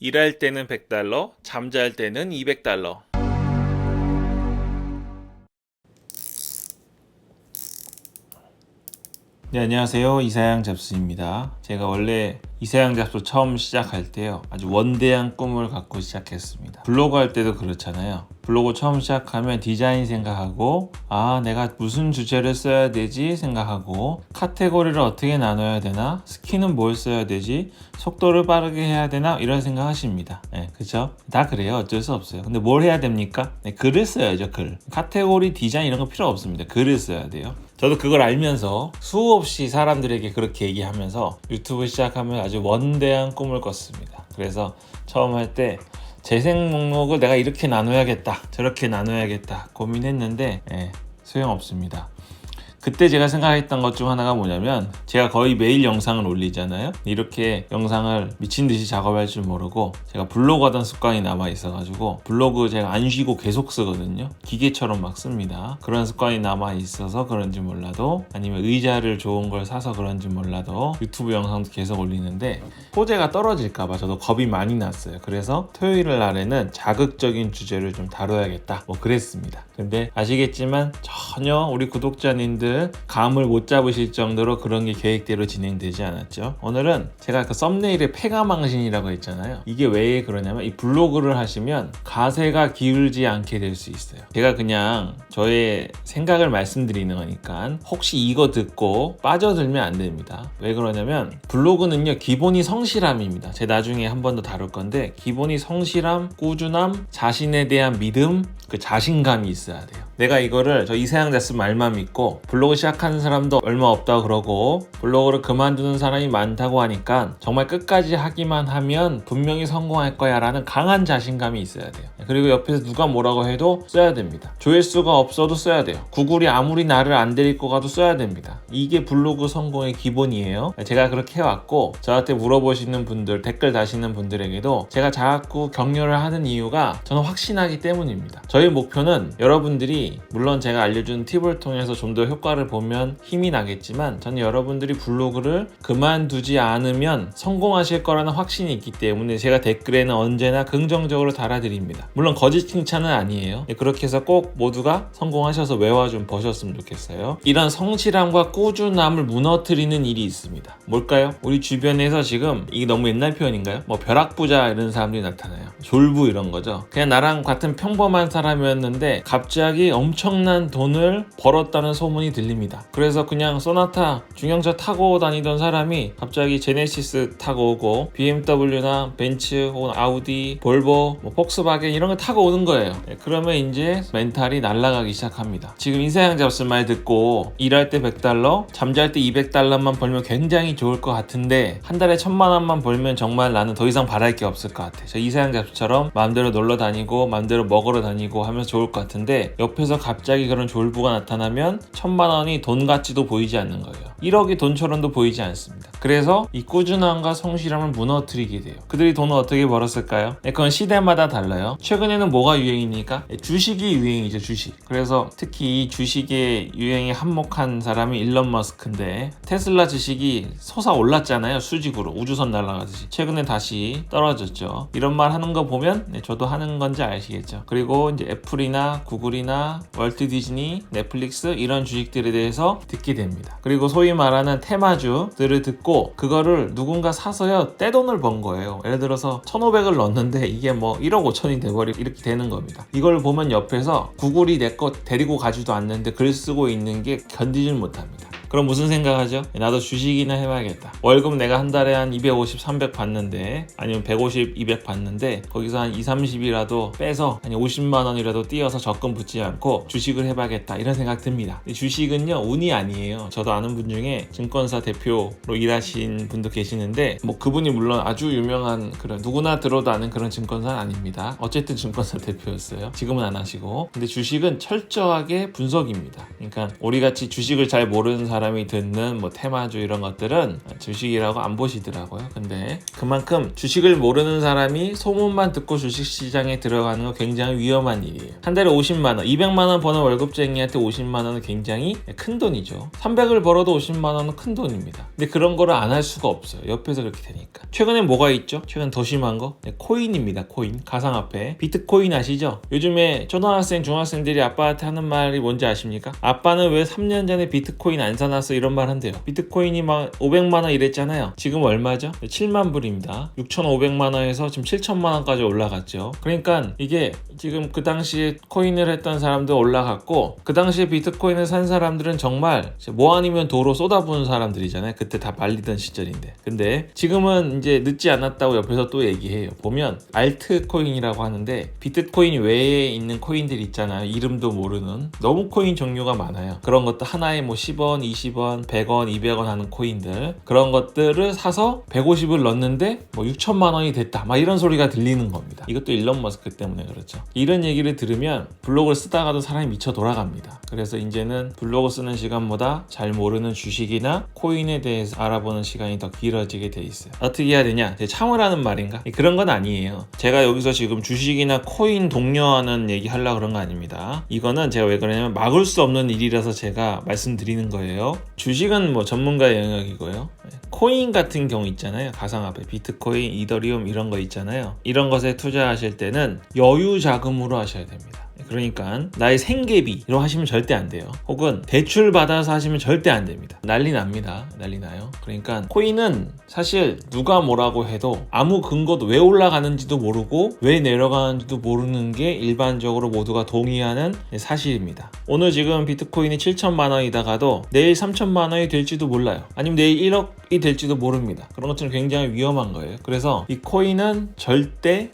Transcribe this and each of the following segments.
일할 때는 $100, 잠잘 때는 $200. 네, 안녕하세요. 이사양 잡스입니다. 제가 원래 이사양 잡스 처음 시작할 때요, 아주 원대한 꿈을 갖고 시작했습니다. 블로그 할 때도 그렇잖아요. 블로그 처음 시작하면 디자인 생각하고, 내가 무슨 주제를 써야 되지 생각하고, 카테고리를 어떻게 나눠야 되나, 스키는 뭘 써야 되지, 속도를 빠르게 해야 되나, 이런 생각 하십니다. 네, 그쵸? 다 그래요. 어쩔 수 없어요. 근데 뭘 해야 됩니까? 네, 글을 써야죠. 글. 카테고리, 디자인 이런 거 필요 없습니다. 글을 써야 돼요. 저도 그걸 알면서 수없이 사람들에게 그렇게 얘기하면서 유튜브 시작하면 아주 원대한 꿈을 꿨습니다. 그래서 처음 할 때 재생 목록을 내가 이렇게 나눠야겠다, 저렇게 나눠야겠다 고민했는데 소용없습니다. 그때 제가 생각했던 것 중 하나가 뭐냐면, 제가 거의 매일 영상을 올리잖아요. 이렇게 영상을 미친듯이 작업할 줄 모르고 제가 블로그 하던 습관이 남아 있어가지고, 블로그 제가 안 쉬고 계속 쓰거든요. 기계처럼 막 씁니다. 그런 습관이 남아 있어서 그런지 몰라도, 아니면 의자를 좋은 걸 사서 그런지 몰라도 유튜브 영상도 계속 올리는데 소재가 떨어질까봐 저도 겁이 많이 났어요. 그래서 토요일 날에는 자극적인 주제를 좀 다뤄야겠다 그랬습니다. 근데 아시겠지만 전혀 우리 구독자님들 감을 못 잡으실 정도로 그런 게 계획대로 진행되지 않았죠. 오늘은 제가 그 썸네일에 폐가망신이라고 했잖아요. 이게 왜 그러냐면, 이 블로그를 하시면 가세가 기울지 않게 될 수 있어요. 제가 그냥 저의 생각을 말씀드리는 거니까 혹시 이거 듣고 빠져들면 안 됩니다. 왜 그러냐면, 블로그는요, 기본이 성실함입니다. 제가 나중에 한 번 더 다룰 건데, 기본이 성실함, 꾸준함, 자신에 대한 믿음, 그 자신감이 있어야 돼요. 내가 이거를 저 이사양 잡스 말만 믿고 블로그 시작하는 사람도 얼마 없다고 그러고 블로그를 그만두는 사람이 많다고 하니까 정말 끝까지 하기만 하면 분명히 성공할 거야 라는 강한 자신감이 있어야 돼요. 그리고 옆에서 누가 뭐라고 해도 써야 됩니다. 조회수가 없어도 써야 돼요. 구글이 아무리 나를 안 데리고 가도 써야 됩니다. 이게 블로그 성공의 기본이에요. 제가 그렇게 해왔고, 저한테 물어보시는 분들, 댓글 다시는 분들에게도 제가 자꾸 격려를 하는 이유가 저는 확신하기 때문입니다. 저희 목표는 여러분들이, 물론 제가 알려준 팁을 통해서 좀 더 효과를 보면 힘이 나겠지만, 저는 여러분들이 블로그를 그만두지 않으면 성공하실 거라는 확신이 있기 때문에 제가 댓글에는 언제나 긍정적으로 달아드립니다. 물론 거짓 칭찬은 아니에요. 그렇게 해서 꼭 모두가 성공하셔서 외화 좀 버셨으면 좋겠어요. 이런 성실함과 꾸준함을 무너뜨리는 일이 있습니다. 뭘까요? 우리 주변에서 지금, 이게 너무 옛날 표현인가요? 뭐 벼락부자 이런 사람들이 나타나요. 졸부 이런 거죠. 그냥 나랑 같은 평범한 사람이었는데 갑자기 엄청난 돈을 벌었다는 소문이 들립니다. 그래서 그냥 소나타 중형차 타고 다니던 사람이 갑자기 제네시스 타고 오고, BMW나 벤츠 혹은 아우디, 볼보, 폭스바겐 이런 거 타고 오는 거예요. 그러면 이제 멘탈이 날아가기 시작합니다. 지금 이사양 잡스 말 듣고 일할 때 $100, 잠잘 때 $200만 벌면 굉장히 좋을 것 같은데, 한 달에 1,000만 원만 벌면 정말 나는 더 이상 바랄 게 없을 것 같아. 저 이사양 잡스처럼 마음대로 놀러 다니고 마음대로 먹으러 다니고 하면서 좋을 것 같은데, 옆에서 갑자기 그런 졸부가 나타나면 1,000만 원이 돈 같지도 보이지 않는 거예요. 1억이 돈처럼도 보이지 않습니다. 그래서 이 꾸준함과 성실함을 무너뜨리게 돼요. 그들이 돈을 어떻게 벌었을까요? 그건 시대마다 달라요. 최근에는 뭐가 유행이니까? 주식이 유행이죠, 주식. 그래서 특히 이 주식의 유행에 한몫한 사람이 일론 머스크인데, 테슬라 주식이 솟아올랐잖아요. 수직으로 우주선 날아가듯이. 최근에 다시 떨어졌죠. 이런 말 하는 거 보면 저도 하는 건지 아시겠죠. 그리고 이제 애플이나 구글이나 월트 디즈니, 넷플릭스 이런 주식들에 대해서 듣게 됩니다. 그리고 소위 말하는 테마주들을 듣고 그거를 누군가 사서요, 떼돈을 번 거예요. 예를 들어서 1,500을 넣었는데 이게 뭐 1억 5천이 돼버리고 이렇게 되는 겁니다. 이걸 보면 옆에서 구글이 내 거 데리고 가지도 않는데 글 쓰고 있는 게 견디질 못합니다. 그럼 무슨 생각하죠? 나도 주식이나 해봐야겠다. 월급 내가 한 달에 한 250, 300 받는데, 아니면 150, 200 받는데 거기서 한 2, 30이라도 빼서 한 50만 원이라도 띄어서 적금 붙지 않고 주식을 해봐야겠다, 이런 생각 듭니다. 주식은요, 운이 아니에요. 저도 아는 분 중에 증권사 대표로 일하신 분도 계시는데, 뭐 그분이 물론 아주 유명한, 그런 누구나 들어도 아는 그런 증권사는 아닙니다. 어쨌든 증권사 대표였어요. 지금은 안 하시고. 근데 주식은 철저하게 분석입니다. 그러니까 우리같이 주식을 잘 모르는 사람 사람이 듣는 뭐 테마주 이런 것들은 주식이라고 안 보시더라고요. 근데 그만큼 주식을 모르는 사람이 소문만 듣고 주식시장에 들어가는 거 굉장히 위험한 일이에요. 한 달에 50만 원, 200만 원 버는 월급쟁이한테 50만 원은 굉장히 큰 돈이죠. 300을 벌어도 50만 원은 큰 돈입니다. 근데 그런 거를 안 할 수가 없어요. 옆에서 그렇게 되니까. 최근에 뭐가 있죠? 최근 더 심한 거? 네, 코인입니다. 코인. 가상화폐. 비트코인 아시죠? 요즘에 초등학생, 중학생들이 아빠한테 하는 말이 뭔지 아십니까? 아빠는 왜 3년 전에 비트코인 안 사놨어? 이런 말 한대요. 비트코인이 막 500만 원 이랬잖아요. 지금 얼마죠? 7만 불입니다. 6,500만 원에서 지금 7천만 원까지 올라갔죠. 그러니까 이게 지금 그 당시에 코인을 했던 사람도 올라갔고, 그 당시에 비트코인을 산 사람들은 정말 뭐 아니면 도로 쏟아부은 사람들이잖아요. 그때 다 말리던 시절인데. 근데 지금은 이제 늦지 않았다고 옆에서 또 얘기해요. 보면 알트코인이라고 하는데 비트코인 외에 있는 코인들이 있잖아요. 이름도 모르는 너무 코인 종류가 많아요. 그런 것도 하나에 뭐 10원, 20원, 100원, 200원 하는 코인들, 그런 것들을 사서 150을 넣었는데 뭐 6천만 원이 됐다, 막 이런 소리가 들리는 겁니다. 이것도 일론 머스크 때문에 그렇죠. 이런 얘기를 들으면 블로그를 쓰다가도 사람이 미쳐 돌아갑니다. 그래서 이제는 블로그 쓰는 시간보다 잘 모르는 주식이나 코인에 대해서 알아보는 시간이 더 길어지게 돼 있어요. 어떻게 해야 되냐? 참으라는 말인가? 그런 건 아니에요. 제가 여기서 지금 주식이나 코인 독려하는 얘기 하려고 그런 거 아닙니다. 이거는 제가 왜 그러냐면 막을 수 없는 일이라서 제가 말씀드리는 거예요. 주식은 뭐 전문가의 영역이고요. 코인 같은 경우 있잖아요. 가상화폐, 비트코인, 이더리움 이런 거 있잖아요. 이런 것에 투자하실 때는 여유 자금으로 하셔야 됩니다. 그러니까 나의 생계비로 하시면 절대 안 돼요. 혹은 대출 받아서 하시면 절대 안 됩니다. 난리 납니다. 난리 나요. 그러니까 코인은 사실 누가 뭐라고 해도 아무 근거도, 왜 올라가는지도 모르고 왜 내려가는지도 모르는 게 일반적으로 모두가 동의하는 사실입니다. 오늘 지금 비트코인이 7천만 원이다가도 내일 3천만 원이 될지도 몰라요. 아니면 내일 1억이 될지도 모릅니다. 그런 것처럼 굉장히 위험한 거예요. 그래서 이 코인은 절대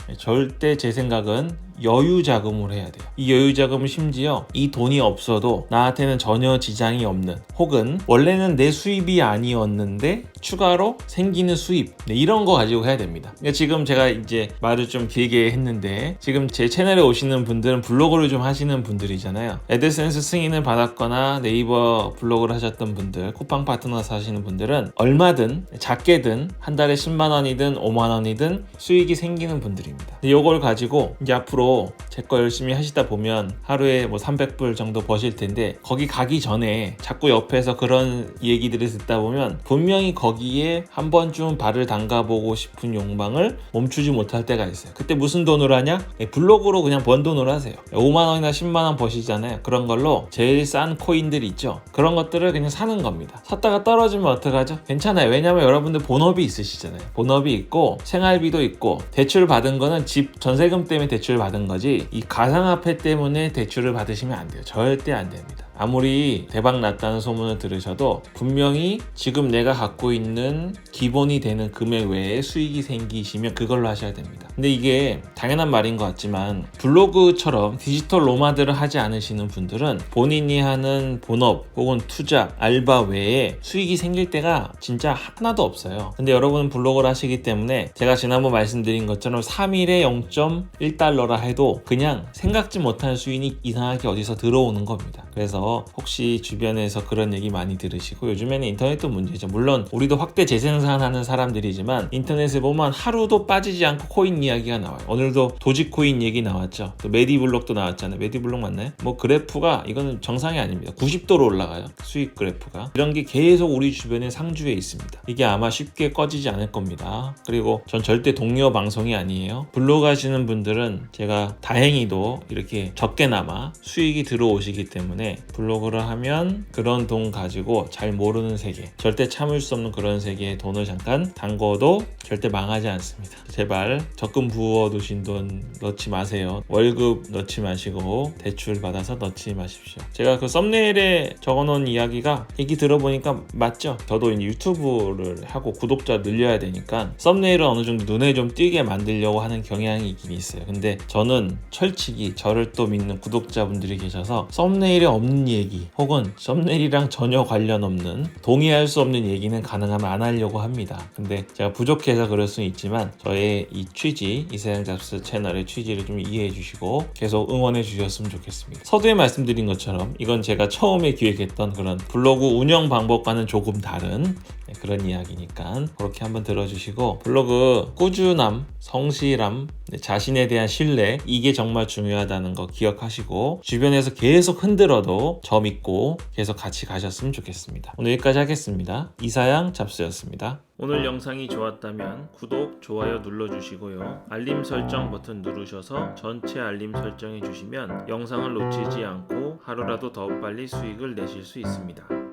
제 생각은 여유 자금으로 해야 돼요. 이 여유 자금은 심지어 이 돈이 없어도 나한테는 전혀 지장이 없는, 혹은 원래는 내 수입이 아니었는데 추가로 생기는 수입, 이런 거 가지고 해야 됩니다. 그러니까 지금 제가 이제 말을 좀 길게 했는데, 지금 제 채널에 오시는 분들은 블로그를 좀 하시는 분들이잖아요. 애드센스 승인을 받았거나 네이버 블로그를 하셨던 분들, 쿠팡 파트너스 하시는 분들은 얼마든 작게든 한 달에 10만 원이든 5만 원이든 수익이 생기는 분들입니다. 이걸 가지고 이제 앞으로 제 거 열심히 하시다 보면 하루에 뭐 300불 정도 버실 텐데, 거기 가기 전에 자꾸 옆에서 그런 얘기들을 듣다 보면 분명히 거기에 한 번쯤 발을 담가보고 싶은 욕망을 멈추지 못할 때가 있어요. 그때 무슨 돈으로 하냐? 블로그로 그냥 번 돈으로 하세요. 5만 원이나 10만 원 버시잖아요. 그런 걸로 제일 싼 코인들 있죠. 그런 것들을 그냥 사는 겁니다. 샀다가 떨어지면 어떡하죠? 괜찮아요. 왜냐면 여러분들 본업이 있으시잖아요. 본업이 있고 생활비도 있고, 대출 받은 거는 집 전세금 때문에 대출 받은 거지 이 가상화폐 때문에 대출을 받으시면 안 돼요. 절대 안 됩니다. 아무리 대박 났다는 소문을 들으셔도 분명히 지금 내가 갖고 있는 기본이 되는 금액 외에 수익이 생기시면 그걸로 하셔야 됩니다. 근데 이게 당연한 말인 것 같지만 블로그처럼 디지털 노마드를 하지 않으시는 분들은 본인이 하는 본업 혹은 투자, 알바 외에 수익이 생길 때가 진짜 하나도 없어요. 근데 여러분은 블로그를 하시기 때문에 제가 지난번 말씀드린 것처럼 3일에 0.1달러라 해도 그냥 생각지 못한 수익이 이상하게 어디서 들어오는 겁니다. 그래서 혹시 주변에서 그런 얘기 많이 들으시고, 요즘에는 인터넷도 문제죠. 물론 우리도 확대 재생산하는 사람들이지만 인터넷에 보면 하루도 빠지지 않고 코인 이야기가 나와요. 오늘도 도지코인 얘기 나왔죠. 또 메디블록도 나왔잖아요. 메디블록 맞나요? 뭐 그래프가 이거는 정상이 아닙니다. 90도로 올라가요. 수익 그래프가. 이런 게 계속 우리 주변에 상주해 있습니다. 이게 아마 쉽게 꺼지지 않을 겁니다. 그리고 전 절대 동료 방송이 아니에요. 블로그 하시는 분들은 제가 다행히도 이렇게 적게나마 수익이 들어오시기 때문에 블로그를 하면 그런 돈 가지고 잘 모르는 세계, 절대 참을 수 없는 그런 세계에 돈을 잠깐 담궈도 절대 망하지 않습니다. 제발 적금 부어두신 돈 넣지 마세요. 월급 넣지 마시고 대출 받아서 넣지 마십시오. 제가 그 썸네일에 적어놓은 이야기가 얘기 들어보니까 맞죠? 저도 이제 유튜브를 하고 구독자 늘려야 되니까 썸네일은 어느 정도 눈에 좀 띄게 만들려고 하는 경향이 있긴 있어요. 근데 저는 철칙이, 저를 또 믿는 구독자분들이 계셔서 썸네일에 없는 없는 얘기 혹은 썸네일이랑 전혀 관련 없는 동의할 수 없는 얘기는 가능하면 안 하려고 합니다. 근데 제가 부족해서 그럴 수는 있지만 저의 이 취지, 이세영 잡스 채널의 취지를 좀 이해해 주시고 계속 응원해 주셨으면 좋겠습니다. 서두에 말씀드린 것처럼 이건 제가 처음에 기획했던 그런 블로그 운영 방법과는 조금 다른 그런 이야기니까 그렇게 한번 들어주시고, 블로그 꾸준함, 성실함, 자신에 대한 신뢰, 이게 정말 중요하다는 거 기억하시고 주변에서 계속 흔들어도 저 믿고 계속 같이 가셨으면 좋겠습니다. 오늘 여기까지 하겠습니다. 이사양 잡스였습니다. 오늘 영상이 좋았다면 구독, 좋아요 눌러주시고요. 알림 설정 버튼 누르셔서 전체 알림 설정해 주시면 영상을 놓치지 않고 하루라도 더 빨리 수익을 내실 수 있습니다.